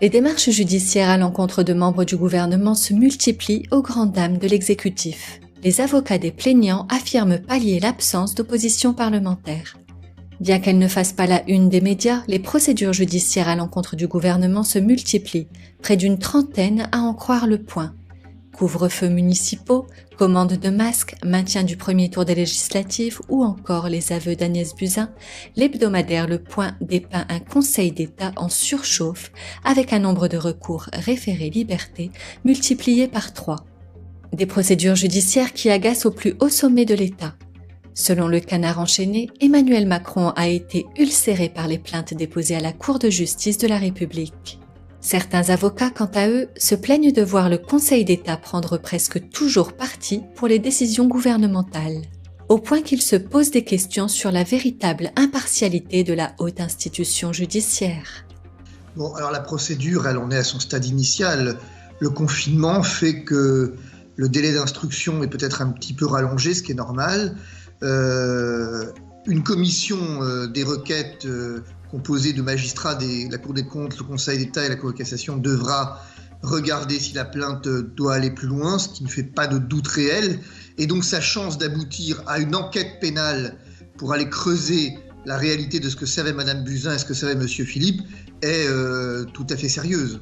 Les démarches judiciaires à l'encontre de membres du gouvernement se multiplient aux grandes dames de l'exécutif. Les avocats des plaignants affirment pallier l'absence d'opposition parlementaire. Bien qu'elles ne fassent pas la une des médias, les procédures judiciaires à l'encontre du gouvernement se multiplient, près d'une trentaine à en croire Le Point. Couvre-feux municipaux, commandes de masques, maintien du premier tour des législatives ou encore les aveux d'Agnès Buzyn, l'hebdomadaire Le Point dépeint un Conseil d'État en surchauffe avec un nombre de recours référés liberté multiplié par 3. Des procédures judiciaires qui agacent au plus haut sommet de l'État. Selon le Canard enchaîné, Emmanuel Macron a été ulcéré par les plaintes déposées à la Cour de justice de la République. Certains avocats, quant à eux, se plaignent de voir le Conseil d'État prendre presque toujours parti pour les décisions gouvernementales, au point qu'ils se posent des questions sur la véritable impartialité de la haute institution judiciaire. Bon, alors la procédure, elle en est à son stade initial. Le confinement fait que le délai d'instruction est peut-être un petit peu rallongé, ce qui est normal. Une commission des requêtes composée de magistrats de la Cour des comptes, le Conseil d'État et la Cour de cassation devra regarder si la plainte doit aller plus loin, ce qui ne fait pas de doute réel. Et donc sa chance d'aboutir à une enquête pénale pour aller creuser la réalité de ce que savait Madame Buzyn et ce que savait Monsieur Philippe est tout à fait sérieuse.